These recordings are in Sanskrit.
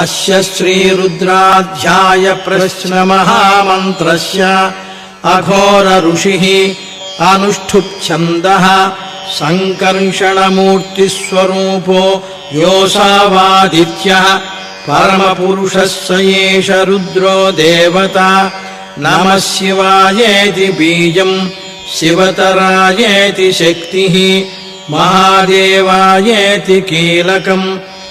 अस्य श्रीरुद्राध्याय प्रश्नमहामन्त्रस्य अघोर ऋषिः अनुष्ठुप्छन्दः सङ्कर्षणमूर्तिस्वरूपो योऽसावादित्यः परमपुरुषः स एष रुद्रो देवता। नमः शिवायेति बीजम् शिवतरायेति शक्तिः महादेवायेति कीलकम्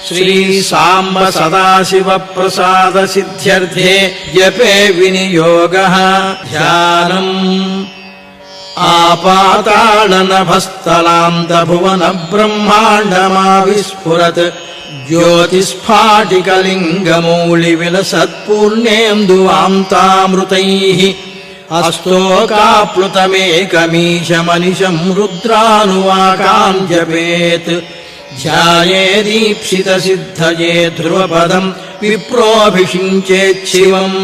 श्रीसाम्ब सदाशिवप्रसादसिद्ध्यर्थे जपे विनियोगः। ध्यानम् आपातालनभस्थलान्तभुवनब्रह्माण्डमाविस्फुरत् ज्योतिस्फाटिकलिङ्गमौलिविलसत्पूर्णेन्दुवान्तामृतैः अस्तोकाप्लुतमेकमीशमनिशम् रुद्रानुवाकान् जपेत्। ध्यायेदीप्सितसिद्धये ध्रुवपदम् विप्रोऽभिषिञ्चेच्छिवम्।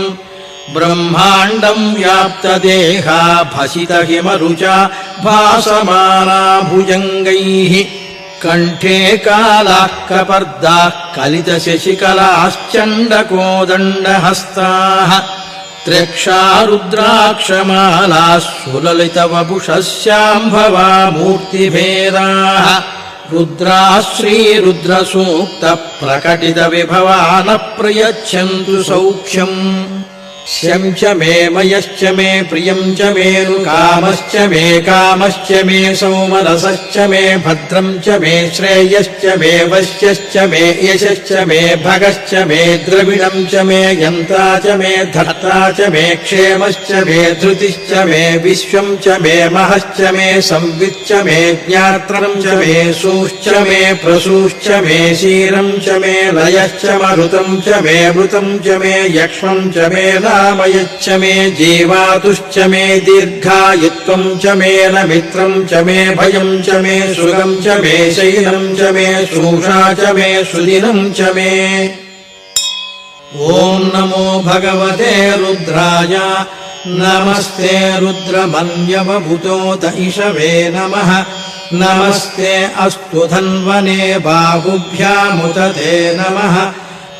ब्रह्माण्डम् व्याप्तदेहा भसितहिमरुचा भासमाना भुजङ्गैः कण्ठे कालाः कपर्दाः कलितशशिकलाश्चण्डकोदण्डहस्ताः त्र्यक्षा रुद्राक्षमालाः सुललितवपुषस्याम्भवा मूर्तिभेदाः रुद्राः श्रीरुद्रसूक्तप्रकटितविभवा न प्रयच्छन्तु सौख्यम्। शं च मे मयश्च मे प्रियम् च मे कामश्च मे कामश्च मे सौमनसश्च मे भद्रम् च मे श्रेयश्च मे वश्यश्च मे यशश्च मे भगश्च मे द्रविणम् च मे यन्ता च मे धर्ता च मे क्षेमश्च मे धृतिश्च मे विश्वम् च मे महश्च मे संविच्च मे ज्ञात्रम् च मे सूश्च मे प्रसूश्च मे शीरम् च मे लयश्च मरुतम् च मे मृतम् च मे यक्ष्मम् च मे नामयच्च मे जीवातुश्च मे दीर्घायुत्वम् च मे न मित्रम् च मे भयम् च मे सुगम् च मे शैलम् च मे सूषा च मे सुदिनम् च मे। ॐ नमो भगवते रुद्राय नमस्ते रुद्रमन्यवभूतोत इषवे नमः। नमस्ते अस्तु धन्वने बाहुभ्यामुत ते नमः।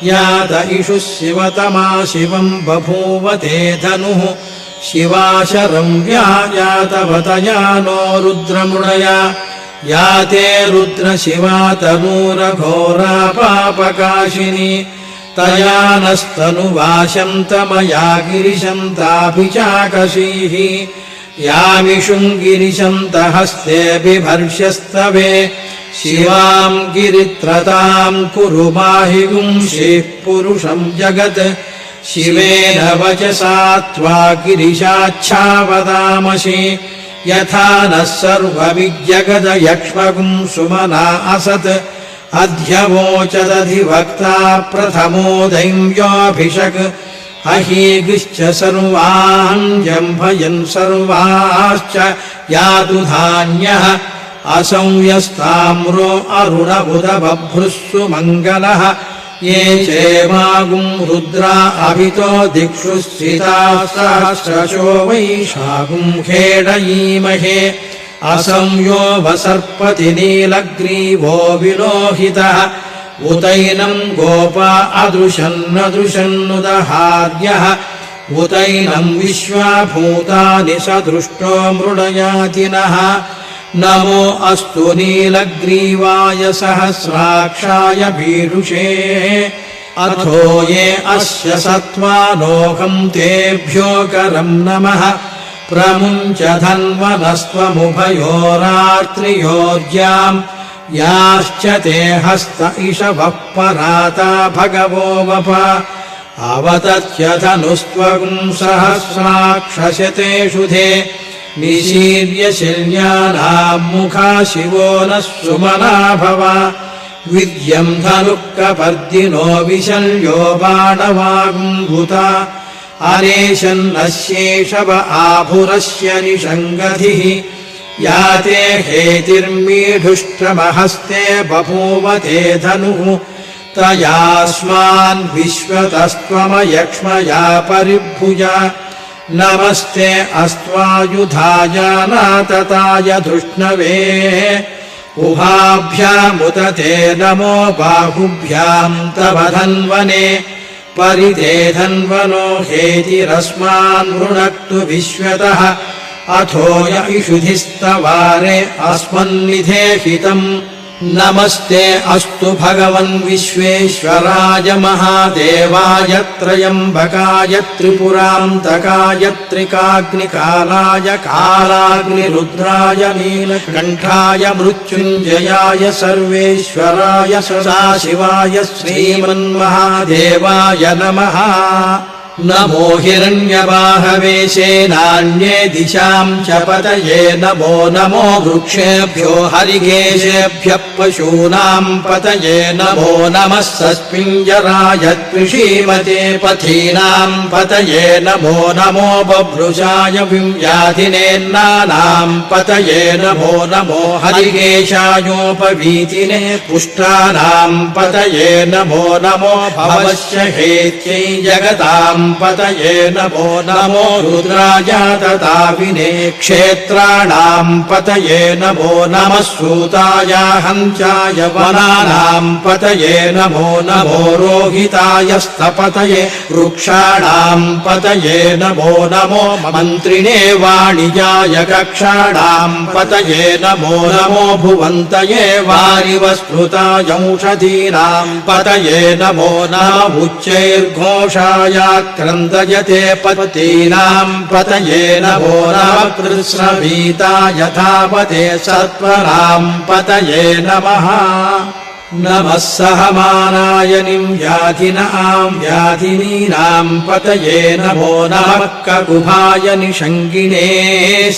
यात इषुः शिवतमा शिवम् बभूवते धनुः शिवाशरम् व्यायातवतया नो रुद्रमुणया। याते रुद्रशिवा तनूरघोरा पापकाशिनी तया नस्तनुवाशन्तमया गिरिशन्ताभिचाकशीः। यामिषुम् गिरिशन्तहस्ते बिभर्ष्यस्तवे शिवाम् गिरित्रताम् कुरु माहि गुंषिः पुरुषम् जगत्। शिवेन वचसा त्वा गिरिशाच्छावदामसि यथा नः सर्वविजगदयक्ष्मगुम् सुमना असत्। अध्यवोचदधिवक्ता प्रथमो दैव्योऽभिषक् अहीगिश्च सर्वान् जम्भयन् सर्वाश्च यातु धान्यः। असंयस्ताम्रो अरुणबुधबभ्रुस्सु मङ्गलः ये चेमागुम् रुद्रा अभितो दिक्षु स्थिताः सहस्रशो वैशाखुम् खेडयीमहे। असंयो वसर्पति नीलग्रीवो विलोहितः उतैनम् गोपा अदृशन्नदृशन्नुदहार्यः। उतैनम् विश्वाभूतानि सदृष्टो मृडयातिनः। नमो अस्तु नीलग्रीवाय सहस्राक्षाय भीरुषे। अथो ये अस्य सत्त्वालोकम् तेभ्यो करम् नमः। प्रमुञ्च धन्वनस्त्वमुभयोरार्त्रियोर्याम् याश्च ते हस्त इषवः पराता भगवो वप। अवतत्य धनुस्त्वगुम् सहस्राक्षशतेषु धे निशीर्य शिल्यानाम् मुखा शिवो नः सुमना भव। विद्यम् धनुः कपर्दिनो विशल्यो बाणवागुम्भुता अनेशन्नस्येषव आभुरस्य निषङ्गधिः। याते हेतिर्मीढुष्टमहस्ते बभूवते धनुः तयास्मान् विश्वतस्त्वमयक्ष्मया परिभुजा। नमस्ते अस्त्वायुधाय नातताय धृष्णवे उभाभ्यामुत ते नमो बाहुभ्याम् तव धन्वने परिते धन्वनो हेतिरस्मान् वृणक्तु विश्वतः अथो य इषुधिस्तवारे अस्मन्निधेहितम् नमस्ते अस्तु भगवन् विश्वेश्वराय महादेवाय त्र्यम्बकाय त्रिपुरान्तकाय त्रिकाग्निकालाय कालाग्निरुद्राय नीलकण्ठाय मृत्युञ्जयाय सर्वेश्वराय सदाशिवाय श्रीमन्महादेवाय नमः। नमो हिरण्यवाहवे सेनान्ये दिशाम् च पतये नमो नमो वृक्षेभ्यो हरिकेशेभ्यः पशूनाम् पतये नमो नमः सस्पिञ्जराय त्रिषीमते पथीनाम् पतये नमो नमो बभ्रुषाय व्याधिनेन्नानाम् पतये नमो नमो हरिकेशायोपवीतिने पुष्टानाम् पतये नमो नमो भवस्य हेत्यै जगताम् पतये नमो नमो रुद्राय तताविने क्षेत्राणाम् पतये नमो नमः सूताय हंसाय वनानाम् पतये नमो नमो रोहिताय स्थपतये वृक्षाणाम् पतये नमो नमो मन्त्रिणे वाणिजाय कक्षाणाम् पतये नमो नमो भुवन्तये वारिवस्कृताय औषधीनाम् पतये नमो नमः उच्चैर्घोषाय क्रन्दयते पतीनाम् पतये नमो नमः कृत्स्नवीताय धावते सत्वराम् पतये नमः। नमः सहमानाय व्याधिनाम् व्याधिनीनाम् पतये नमो नमः ककुभाय निषङ्गिणे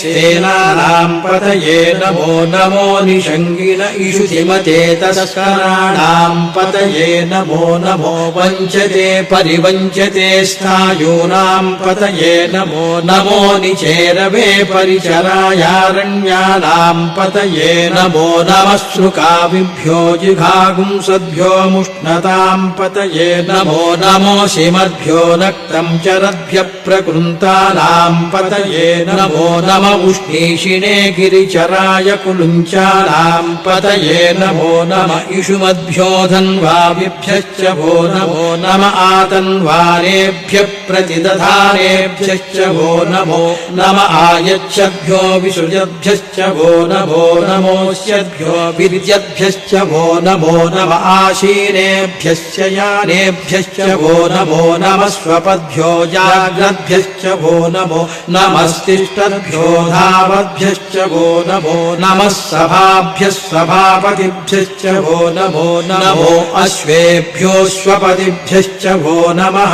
सेनानाम् पतये नमो नमो निषङ्गिण इषुधिमते तस्कराणाम् पतये नमो नमो वञ्चते परिवञ्चते स्थायूनाम् पतये नमो नमो निचेरवे परिचरायारण्यानाम् पतये नमो नमः श्रुकाविभ्यो जिघा गुंसद्भ्यो मुष्णताम् पतये नमो नमो शिमद्भ्यो नक्तम् चरद्भ्यः प्रकृन्तानाम् पतये नमो नम उष्णीषिणे गिरिचराय कुलुञ्चानाम् पतये नमो नम इषुमद्भ्यो धन्वाविभ्यश्च वो नमो नम आतन्वारेभ्यः प्रतिदधारेभ्यश्च वो नमो नम आयच्छद्भ्यो विसृजद्भ्यश्च वो नमोऽस्यद्भ्यो विर्यद्भ्यश्च वो नमो नम आशीनेभ्यश्च यानेभ्यश्च वो नमो नमः स्वपद्भ्यो जाग्रद्भ्यश्च वो नमो नमस्तिष्ठद्भ्यो धावद्भ्यश्च वो नमो नमः सभाभ्यः सभापतिभ्यश्च वो नमो नमो अश्वेभ्योऽश्वपतिभ्यश्च वो नमः।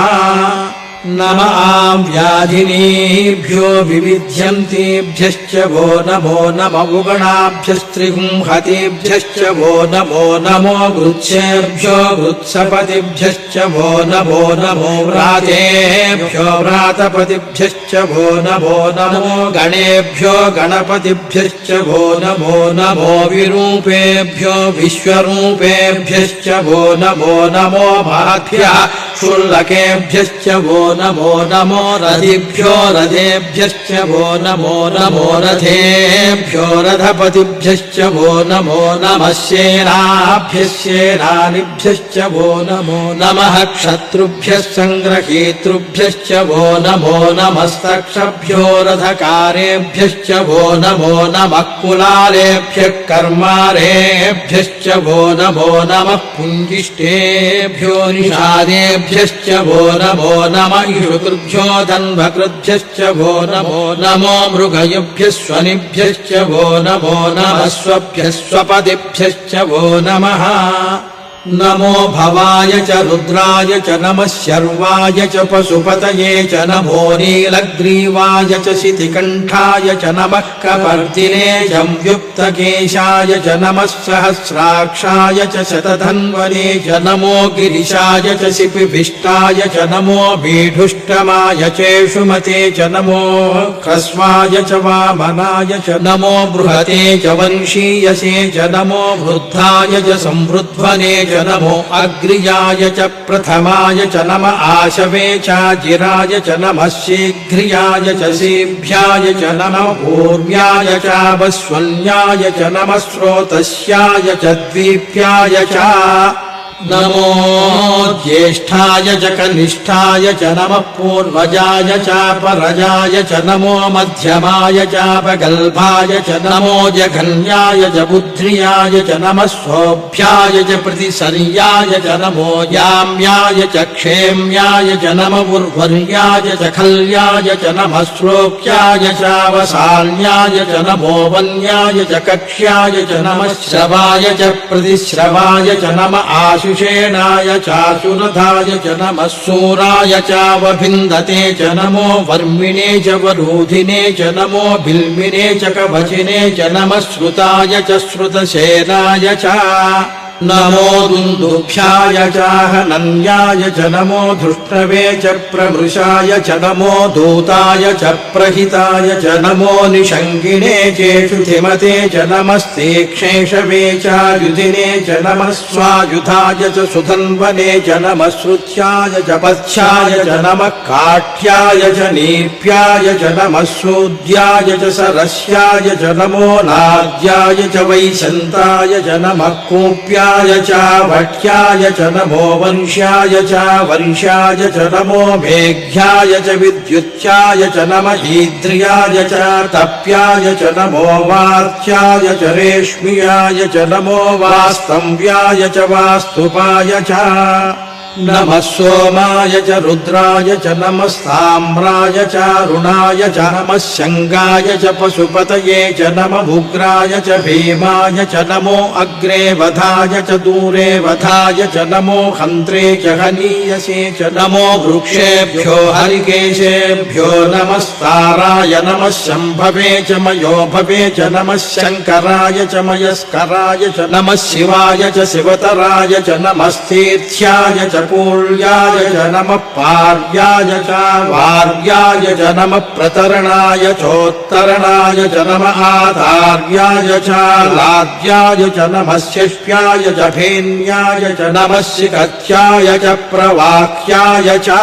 नम व्याधिनीभ्यो विविध्यन्तेभ्यश्च वो नमो नम उगणाभ्यस्त्रिगुंहतेभ्यश्च वो नमो नमो गृत्सेभ्यो गृत्सपतिभ्यश्च वो नमो व्रातेभ्यो व्रातपतिभ्यश्च वो नमो गणेभ्यो गणपतिभ्यश्च वो नमो विरूपेभ्यो विश्वरूपेभ्यश्च वो नमो महद्भ्यः क्षुल्लकेभ्यश्च वो नमो रथिभ्यो रथेभ्यश्च वो नमो रथेभ्यो रथपतिभ्यश्च वो नमो नमः सेनाभ्यश्चेनानिभ्यश्च वो नमो नमः क्षत्रुभ्यः सङ्ग्रहीतृभ्यश्च वो नमो नमस्तक्षभ्यो रथकारेभ्यश्च वो नमो नमः कुलालेभ्यः कर्मारेभ्यश्च वो नमो नमः पुञ्जिष्टेभ्यो निषादेभ्यश्च वो नमो नमः इषुकृभ्यो धन्वकृभ्यश्च वो नमो मृगयुभ्यः स्वनिभ्यश्च वो नमो नमः स्वभ्यः स्वपतिभ्यश्च वो नमः। नमो भवाय च रुद्राय च नमः शर्वाय च पशुपतये च नमो नीलग्रीवाय च शितिकण्ठाय च नमः कपर्दिने संयुक्तकेशाय च नमः सहस्राक्षाय च शतधन्वने च नमो गिरिशाय च शिपिभिष्टाय च नमो बीढुष्टमाय चेषुमते च नमो ह्रस्वाय च वामनाय च नमो बृहते च वंशीयसे च नमो वृद्धाय च संवृध्वने च च नमो अग्र्याय च प्रथमाय च नम आशवे चाजिराय च नमः शीघ्र्याय च सीभ्याय च नमः पूर्व्याय चावस्वन्याय च नमः स्रोतस्याय च द्वीप्याय च नमो ज्येष्ठाय च कनिष्ठाय च नमः पूर्वजाय चापरजाय च नमो मध्यमाय चापगल्भाय च नमो जघन्याय च बुद्ध्रियाय च नमः सोऽभ्याय च प्रतिसर्याय च नमो याम्याय च क्षेम्याय च नमः उर्वर्याय च खल्याय च नमः श्लोक्याय चावसान्याय च नमो वन्याय च कक्ष्याय च नमः श्रवाय च प्रतिश्रवाय च नमः आशुषेणाय चासुरधाय च नमः सूराय चावभिन्दते च नमो वर्मिणे च वरूधिने च नमो बिल्मिने च कवचिने च नमः श्रुताय च श्रुतसेनाय च नमो दुन्दुभ्याय चाहनन्याय च नमो धृष्णवे च प्रमृषाय च नमो दूताय च प्रहिताय च नमो निषङ्गिणे चेषुधिमते च नमस्तीक्ष्णेषवे चायुधिने च नमः स्वायुधाय च सुधन्वने च नमः श्रुत्याय च पथ्याय च नमः काठ्याय च नीप्याय च नमः सूद्याय च सरस्याय च नमो नाद्याय च वैशन्ताय च नमः कूप्याय चावक्ष्याय च नमो वंश्याय चावर्ष्याय च नमो मेघ्याय च विद्युत्याय च नमः ईद्रियाय च तप्याय च नमो वार्च्याय च रेश्म्याय च नमो वास्तव्याय च वास्तुपाय च नमः सोमाय च रुद्राय च नमस्ताम्राय च अरुणाय च नमः शङ्गाय च पशुपतये च नमः उग्राय च भीमाय च नमो अग्रे वधाय च दूरे वधाय च नमो हन्त्रे च हनीयसे च नमो वृक्षेभ्यो हरिकेशेभ्यो नमस्ताराय नमः शम्भवे च मयोभवे च नमः शङ्कराय च मयस्कराय च नमः शिवाय च शिवतराय च नमस्तीर्थ्याय च पूर्याय च नमः पार्याय च वार्याय च नमः प्रतरणाय चोत्तरणाय च नमः आधार्याय च लाद्याय च नमः शिष्याय च भेन्याय च नमः शिखत्याय च प्रवाक्याय च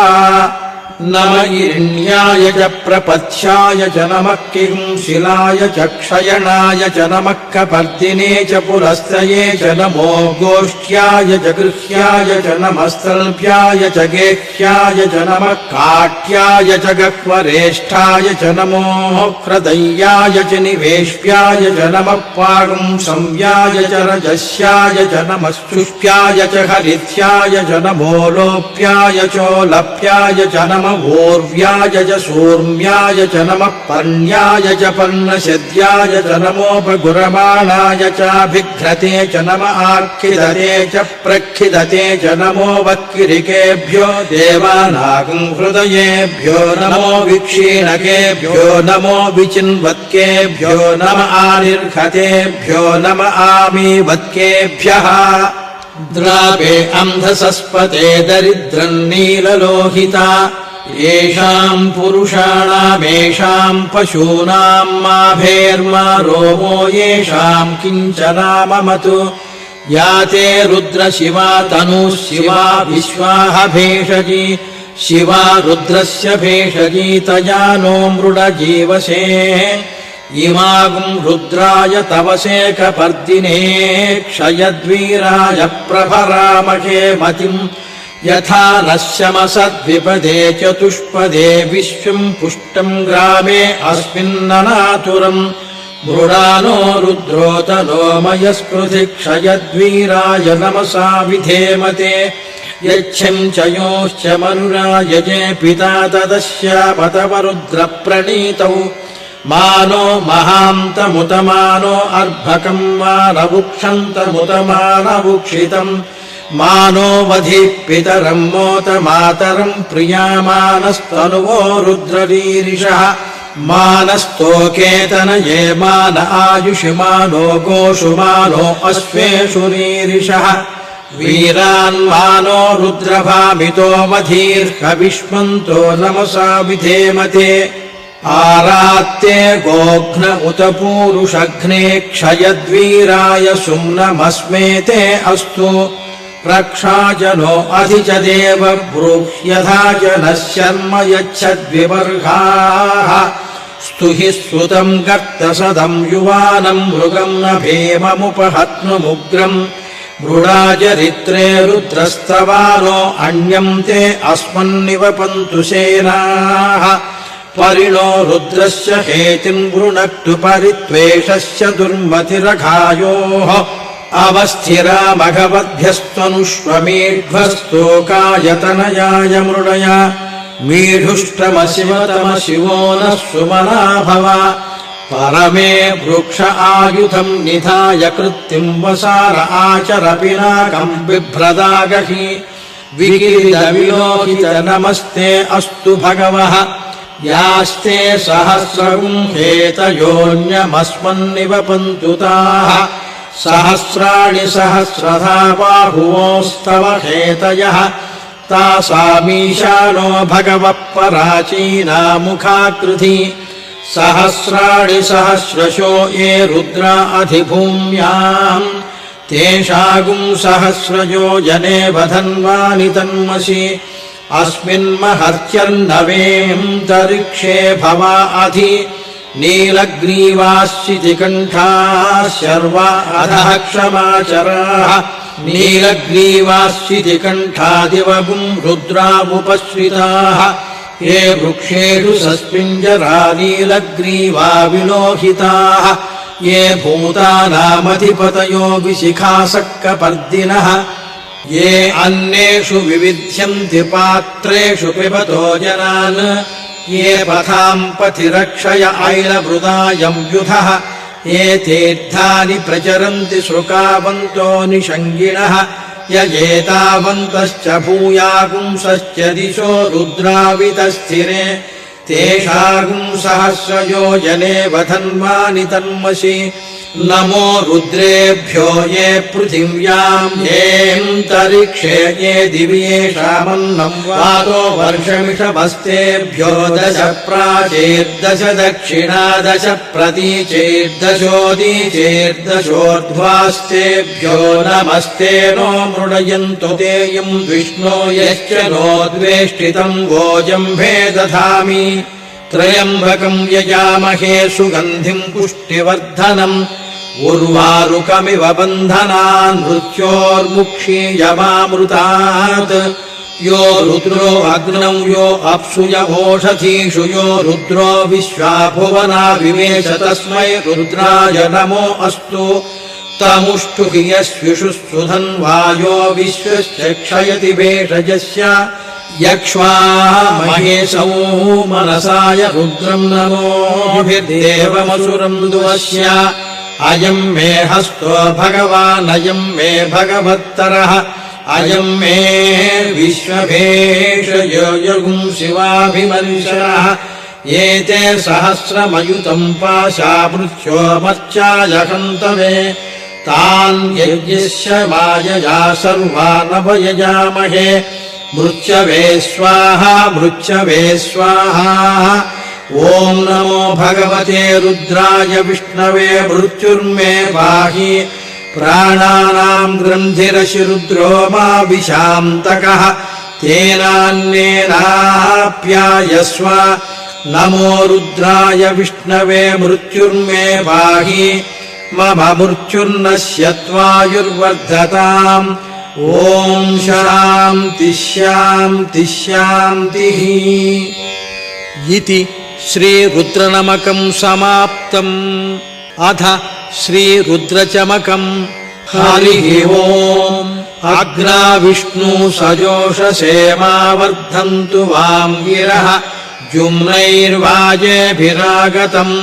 नम इरण्याय च प्रपथ्याय च नमः किंशिलाय च क्षयणाय च नमः कपर्दिने च पुरस्त्रये च नमो गोष्ठ्याय च गृह्याय च नमः स्थल्प्याय च गेह्याय च नमः काट्याय च गह्वरेष्ठाय च नमो ह्रदय्याय च निवेश्याय च नमः पागुंसंव्याय च रजस्याय च नमः शुष्प्याय च हरित्याय च नमो लोप्याय चोलप्याय च नमः ऊर्व्याय च सूर्म्याय च नमः पर्ण्याय च पर्णशद्याय च नमोपगुरमाणाय चाभिघ्रते च नमः आर्खिदते च प्रखिदते च नमो वक्किरिकेभ्यो देवानागं हृदयेभ्यो नमो विक्षीणकेभ्यो नमो विचिन्वत्केभ्यो नमः आनिर्घतेभ्यो नमः आमीवत्केभ्यः द्रावे अन्धसस्पते दरिद्रन्नीललोहिता येषाम् पुरुषाणामेषाम् पशूनाम् माभेर्मा रोमो येषाम् किञ्चनाममतु या ते रुद्रशिवा तनुः शिवा विश्वाह भेषजी शिवा रुद्रस्य भेषजी तया नो मृडजीवसे इमागुं रुद्राय तवसेकपर्दिने क्षयद्वीराय प्रभरामहे मतिम् यथा नश्यमसद्विपदे चतुष्पदे विश्वम् पुष्टम् ग्रामे अस्मिन्ननातुरम् मृडानो रुद्रोतनो मयस्पृथि क्षयद्वीराय नमसा विधेमते यच्छम् च योश्च मनुरायजे पिता तदस्यापतवरुद्रप्रणीतौ मानो महान्तमुतमानो अर्भकम् मानवुक्षन्तमुतमानवुक्षितम् मानो वधि पितरम् मोतमातरम् प्रियामानस्तनुवो रुद्ररीरिषः मानस्तोकेतनये मान आयुषि मानो गोषु मानो अश्वेषु रीरिषः वीरान्मानो रुद्रभामितो वधीर्हविष्मन्तो नमसा विधेमते आरात्ते गोघ्न उत पूरुषघ्ने क्षयद्वीराय सुम्नमस्मेते अस्तु रक्षाजनो अधि च देव ब्रूह्यथा जनः शर्म यच्छद्विवर्गाः स्तुहि श्रुतम् गर्तसदम् युवानम् मृगम् न भीममुपहत्नुमुग्रम् मृडाचरित्रे रुद्रस्तवानो अन्यम् ते अस्मन्निवपन्तु सेनाः परिणो रुद्रस्य हेतिम् वृणक्तु परित्वेषस्य दुर्मतिरघायोः अवस्थिरा मघवद्भ्यस्त्वनुष्वमेध्वस्तोकायतनयाय मृडया मीढुष्टमशिवतमशिवो नः सुमना भव परमे वृक्ष आयुधम् निधाय कृत्तिम् वसार आचर पिनाकम् बिभ्रदागहि विकिरितविलोहित नमस्ते अस्तु भगवः यास्ते सहस्रगुंहेतयोऽन्यमस्मन्निवपन्तु ताः सहस्राणि सहस्रधा बाहुवोस्तव हेतयः तासामीशानो भगवः पराचीनामुखाकृति सहस्राणि सहस्रशो ये रुद्रा अधिभूम्याम् तेषागुं सहस्रयो जने वधन्वानि तन्मसि अस्मिन्महर्त्यर्नवेऽन्तरिक्षे भवा अधि नीलग्रीवाश्चितिकण्ठाः शर्वा अधः क्षमाचराः नीलग्रीवाश्चितिकण्ठादिवगुं रुद्रामुपश्रिताः ये वृक्षेषु सस्मिञ्जरा नीलग्रीवा विलोहिताः ये भूतानामधिपतयो विशिखासक्कपर्दिनः ये अन्नेषु विविध्यन्ति पात्रेषु पिबतो जनान् ये पथाम् पथिरक्षय ऐलवृदायम् युधः ये तीर्थानि प्रचरन्ति श्रुकावन्तो निषङ्गिणः यजेतावन्तश्च भूयागुंसश्च दिशो रुद्रावितस्थिरे तेषागुं सहस्रयो जने वधन्वानि तन्मसि नमो रुद्रेभ्यो ये पृथिव्याम् येऽन्तरिक्षे ये दिवि येषामन्नम् वातो वर्षमिषमस्तेभ्यो दश प्राचेर्दश दक्षिणा दश प्रतीचेर्दशोदीचेर्दशोर्ध्वास्तेभ्यो नमस्ते नो मृडयन्तु तेयम् विष्णो यश्च नो द्वेष्टितम् वोजम्भे दधामि त्रयम्बकम् यजामहे सुगन्धिम् पुष्टिवर्धनम् उर्वारुकमिव बन्धनान् मृत्योर्मुक्षीयमामृतात् यो रुद्रो अग्नौ यो अप्सु य ओषधीषु यो रुद्रो विश्वा भुवना विवेश तस्मै रुद्राय नमो अस्तु तमुष्टुहि यस्विषु सुधन्वायो विश्वस्य क्षयति भेषजस्य यक्ष्वा महेशौ मनसाय रुद्रम् नमोभिर्देवमसुरम् दुवस्य अयम् मे हस्तो भगवान् अयम् मे भगवत्तरः अयम् मे विश्वभेषयोऽयगुं शिवाभिमर्शनः एते सहस्रमयुतम् पाशा मृत्योमर्चाय हन्तवे तान् यज्ञस्य मायया सर्वानवयजामहे मृत्यवे स्वाहा मृत्यवे स्वाहा ॐ नमो भगवते रुद्राय विष्णवे मृत्युर्मे पाहि प्राणानाम् ग्रन्थिरसि रुद्रो मा विशान्तकः तेनान्येनाप्यायस्व नमो रुद्राय विष्णवे मृत्युर्मे पाहि मम मृत्युर्नश्यत्वायुर्वर्धताम् ॐ शान्ति शान्ति शान्तिः इति श्रीरुद्रनमकम् समाप्तम्। अथ श्रीरुद्रचमकम्। हरिः ओम्। अग्ना विष्णु सजोषसेमावर्धन्तु वाम् गिरः जुम्नैर्वाजेभिरागतम्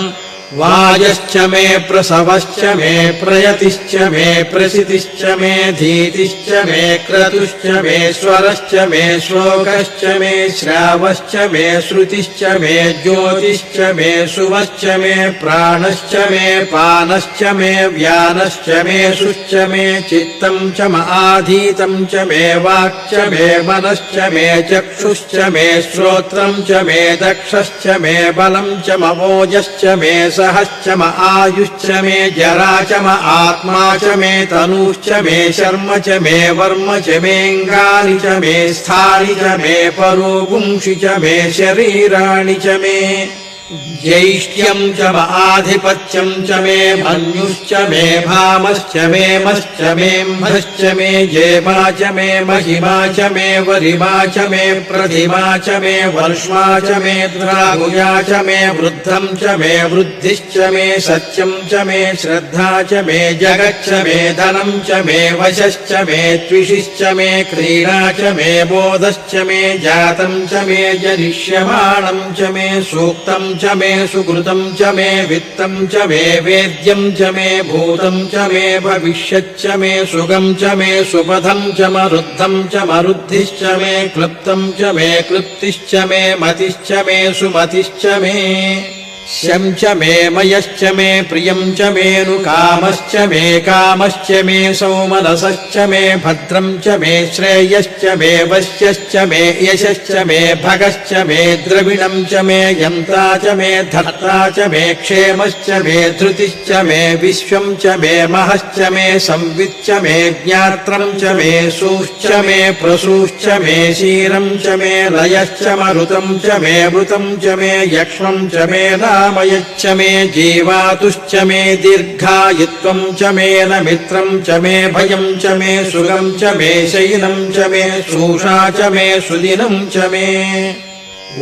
वाजश्च मे प्रसवश्च मे प्रयतिश्च मे प्रसितिश्च मे धीतिश्च मे क्रतुश्च मे स्वरश्च मे श्लोकश्च मे श्रावश्च मे श्रुतिश्च मे ज्योतिश्च मे सुवश्च मे प्राणश्च मे पानश्च मे व्यानश्च मे शुश्च मे चित्तम् च म आधीतम् च मे वाक्च मे मनश्च मे चक्षुश्च मे श्रोत्रम् च मे दक्षश्च मे बलम् च म ओजश्च मे सहश्च म आयुश्च मे जरा च म आत्मा च मे तनुश्च मे शर्म च मे वर्म च मेऽङ्गानि च मे स्थानि च मे परोगुंषि च मे शरीराणि च मे ज्यैष्ठ्यम् च म आधिपत्यम् च मे मन्युश्च मे भामश्च मे मश्च मेऽम्भश्च मे जेमा च मे महिमा च मे वरिमा च मे प्रतिमा च मे वर्ष्मा च मे द्रागुया च मे वृद्धम् च मे वृद्धिश्च मे सत्यम् च मे श्रद्धा च मे जगच्च मे धनम् च मे वशश्च मे त्विषिश्च मे क्रीडा च मे बोधश्च मे जातम् च मे जनिष्यमाणम् च मे सूक्तम् च मे सुकृतम् च मे वित्तम् च मे वेद्यम् च मे भूतम् च मे भविष्यच्च मे सुगम् च मे सुपथम् च मरुद्धम् च मरुद्धिश्च मे क्लृप्तम् च मे क्लृप्तिश्च मे मतिश्च मे सुमतिश्च मे शम् च मे मयश्च मे प्रियम् च मेऽनुकामश्च मे कामश्च मे सौमनसश्च मे भद्रम् च मे श्रेयश्च मे वश्यश्च मे यशश्च मे भगश्च मे द्रविणम् च मे यन्ता च मे धर्ता च मे क्षेमश्च मे धृतिश्च मे विश्वम् च मे महश्च मे संविच्च मे ज्ञात्रम् च मे सूश्च मे प्रसूश्च मे क्षीरम् च मे लयश्च मरुतम् च मे मृतम् च मे यक्ष्मम् च मे नामयच्च मे जीवातुश्च मे दीर्घायुत्वम् च मे न मित्रम् च मे भयम् च मे सुगम् च मे शयनम् च मे शूषा च मे सुदिनम् च मे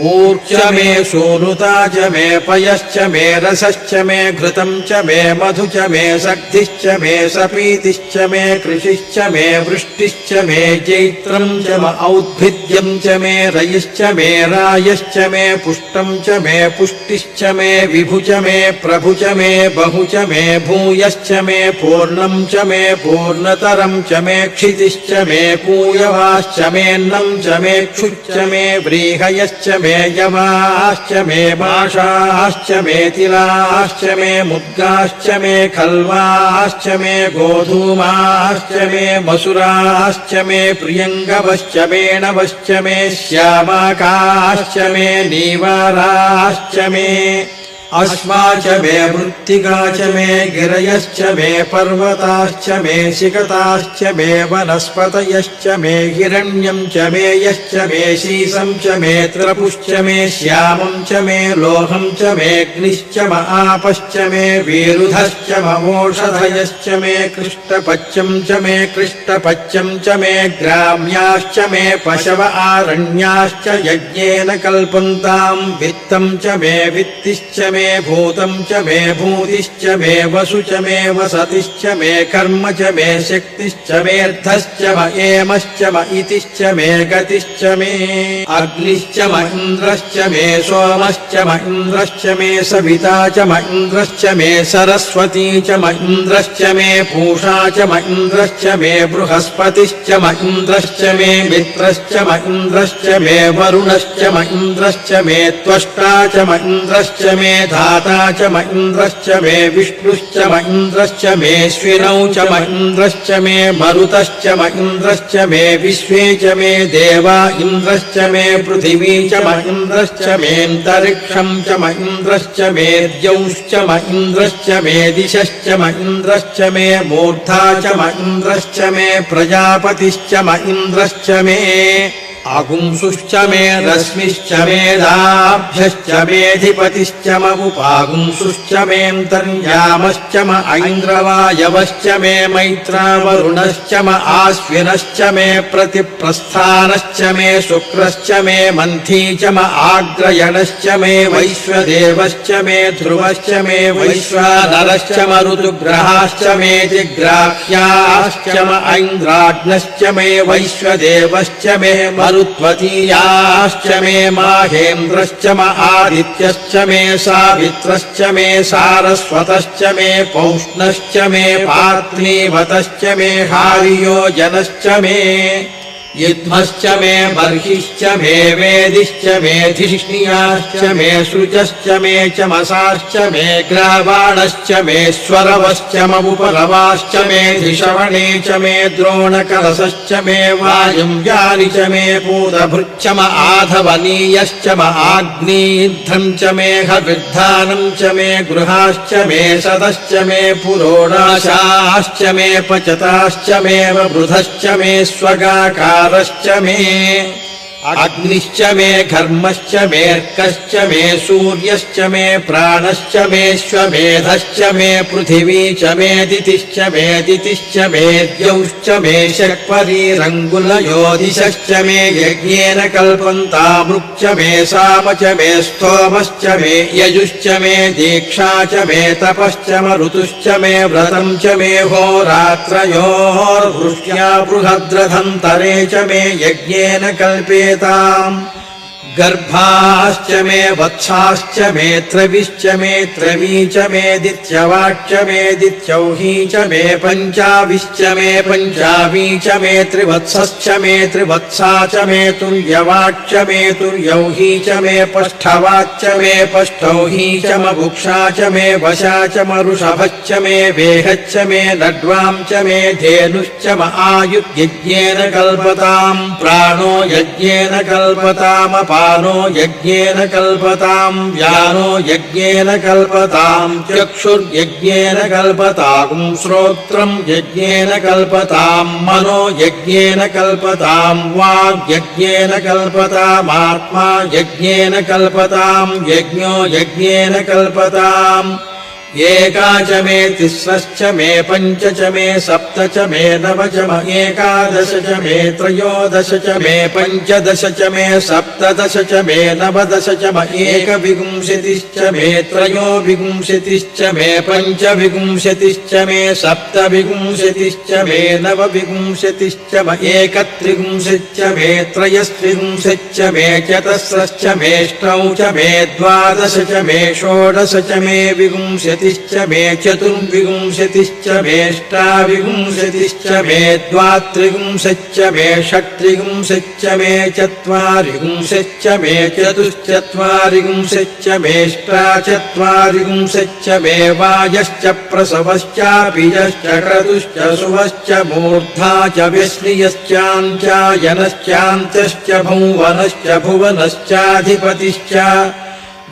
ऊर्च मे सूनुता च मे पयश्च मे रसश्च मे घृतम् च मे मधु च मे शक्तिश्च मे सपीतिश्च मे कृषिश्च मे वृष्टिश्च मे चैत्रम् च म औद्भिद्यम् च मे रयिश्च मे रायश्च मे पुष्टम् च मे पुष्टिश्च मे विभु च मे प्रभु च मे बहु च मे भूयश्च मे पूर्णम् च मे पूर्णतरम् च मे क्षितिश्च मे पूयवाश्च मेऽन्नम् च मे क्षुच्च मे व्रीहयश्च मे यवाश्च मे माषाश्च मे तिलाश्च मे मुद्गाश्च मे खल्वाश्च मे गोधूमाश्च मे मसुराश्च मे प्रियङ्गवश्च मेणवश्च मे श्यामाकाश्च मे नीवाराश्च मे अस्मा च मे मृत्तिका च मे गिरयश्च मे पर्वताश्च मे शिखताश्च मे वनस्पतयश्च मे हिरण्यम् च मे यश्च मे शीसम् च मे त्रपुश्च मे श्यामम् च मे लोहम् च मे अग्निश्च म आपश्च मे विरुधश्च ममोषधयश्च मे कृष्टपच्यम् च मे कृष्टपच्यम् च मे ग्राम्याश्च मे पशव आरण्याश्च यज्ञेन कल्पन्ताम् वित्तम् च मे वित्तिश्च मे भूतम् च मे भूतिश्च मे वसु च मे वसतिश्च मे कर्म च मे शक्तिश्च मेऽर्थश्च म एमश्च म इतिश्च मे गतिश्च मे अग्निश्च म इन्द्रश्च मे सोमश्च म इन्द्रश्च मे सविता च म इन्द्रश्च मे सरस्वती च म इन्द्रश्च मे पूषा च म इन्द्रश्च मे बृहस्पतिश्च म इन्द्रश्च मे मित्रश्च म इन्द्रश्च मे वरुणश्च म इन्द्रश्च मे त्वष्टा च म इन्द्रश्च मे धाता च म इन्द्रश्च मे विष्णुश्च म इन्द्रश्च मेऽश्विनौ च म इन्द्रश्च मे मरुतश्च म इन्द्रश्च मे विश्वे च मे देवा इन्द्रश्च मे पृथिवी च म इन्द्रश्च मेऽन्तरिक्षम् च म इन्द्रश्च मे द्यौश्च म इन्द्रश्च मे दिशश्च म इन्द्रश्च मे मूर्धा च म इन्द्रश्च मे प्रजापतिश्च म इन्द्रश्च मे आगुंसुश्च मे रश्मिश्च मेधाभ्यश्च मेऽधिपतिश्च ममुपागुंसुश्च मेऽन्तर्यामश्च म ऐन्द्रवायवश्च मे मैत्रावरुणश्च म आश्विनश्च मे प्रतिप्रस्थानश्च मे शुक्रश्च मे मन्थी च म आग्रयणश्च मे वैश्वदेवश्च मे ध्रुवश्च मे वैश्वानरश्च म ऋतुग्रहाश्च मे जिग्राह्याश्च म ऐन्द्राग्नश्च मे वैश्वदेवश्च मे मरुत्वतीयाश्च मे माहेन्द्रश्च म आदित्यश्च मे सावित्रश्च मे सारस्वतश्च मे पौष्णश्च मे पार्थिवतश्च मे हार्योजनश्च मे युध्मश्च मे बर्हिश्च मे वेदिश्च मे धिष्णियाश्च मे सृजश्च मे चमसाश्च मे ग्रावाणश्च मे स्वरवश्च ममुपरवाश्च मे धिषवणे च मे द्रोणकलशश्च मे वायुव्यानि च मे पूतभृच्च म आधवनीयश्च म आग्नेयध्रं च मे हविर्धानं च मे गृहाश्च मे सदश्च मे पुरोडाशाश्च मे पचताश्च मे वृधश्च मे स्वगाकारश्च मे अग्निश्च मे घर्मश्च मेऽर्कश्च मे सूर्यश्च मे प्राणश्च मेऽश्वमेधश्च मे पृथिवी च मे दितिश्च मे द्यौश्च मे शक्वरीरङ्गुलयोदिशश्च मे यज्ञेन कल्पन्तामृक् च मे साम च मे स्तोमश्च मे यजुश्च मे दीक्षा च मे तपश्च म ऋतुश्च मे व्रतं च मे होरात्रयोर्वृष्ट्या बृहद्रथन्तरे च मे यज्ञेन कल्पेत गर्भाश्च मे वत्साश्च मे त्रविश्च मे त्रवी च मे दित्यवाच्च मे दित्यौही च मे पञ्चाविश्च मे पञ्चावी च मे त्रिवत्सश्च मे त्रिवत्सा च मे तुर्यवाच्च मे तुर्यौही च मे पष्ठवाच्च मे पष्ठौही च म बुक्षा च मे वशा च म ऋषभश्च मे वेहच्च मे लड्वां च मे धेनुश्च म आयुर्यज्ञेन कल्पतां प्राणो यज्ञेन कल्पताम पानो यज्ञेन कल्पतां व्यानो यज्ञेन कल्पतां चक्षुर्यज्ञेन कल्पतां श्रोत्रं यज्ञेन कल्पतां मनो यज्ञेन कल्पतां वाग्यज्ञेन कल्पतामात्मा यज्ञेन कल्पतां यज्ञो यज्ञेन कल्पताम् एका च मे तिस्रश्च मे पञ्च च मे सप्त च मे नव च म एकादश च मे त्रयोदश च मे पञ्चदश च मे सप्तदश च मे नवदश च म एकविंशतिश्च मे त्रयोविंशतिश्च मे पञ्चविंशतिश्च मे सप्तविंशतिश्च मे नवविंशतिश्च म एकत्रिंशच्च मे त्रयस्त्रिंशच्च मे चतस्रश्च मेष्टौ च मे द्वादश च मे षोडश च मे विंशतिश्च मे चतुर्विंशतिश्च मेष्टाविंशतिश्च मे द्वात्रिंशच्च मे षट्त्रिंशच्च मे चत्वारिंशच्च मे चतुश्चत्वारिंशच्च मेष्टाचत्वारिंशच्च मे वायश्च प्रसवश्चापीयश्च क्रतुश्च सुवश्च मूर्धा च व्यश्नियश्चाञ्चायनश्चान्तश्च भुवनश्च भुवनश्चाधिपतिश्च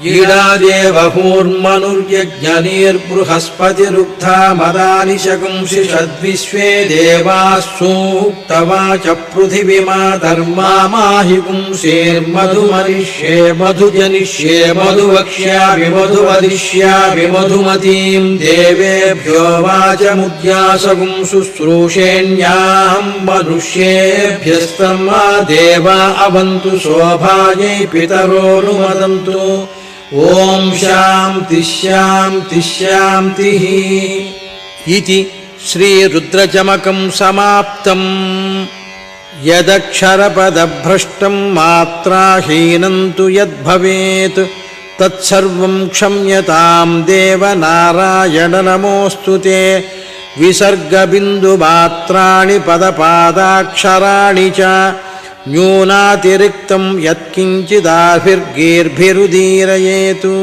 ईडादेवहूर्मनुर्यज्ञनिर्बृहस्पतिरुक्था मदानि शगुंसि षद्विश्वे देवाः सूक्तवाच पृथिवीमा धर्मा माहि पुंसेर्मधुमनिष्ये मधुजनिष्ये मधुवक्ष्यामि मधुवदिष्यामि मधुमतीं देवेभ्यो वाचमुद्यासगुं शुश्रूषेण्याम् मनुष्येभ्यस्तमा देवा अवन्तु शोभायै पितरोऽनुमदन्तु ओम शांति शांति शांतिः इति श्री रुद्रचमकं समाप्तम् यदक्षरपदभ्रष्टं मात्राहीनं तु यद्भवेत् तत्सर्वं क्षम्यतां देव नारायण नमोऽस्तु ते विसर्गबिन्दुमात्राणि पदपादाक्षराणि च न्यूनातिरिक्तं यत्किञ्चिदाभिर्गीर्भिरुदीरयेतु।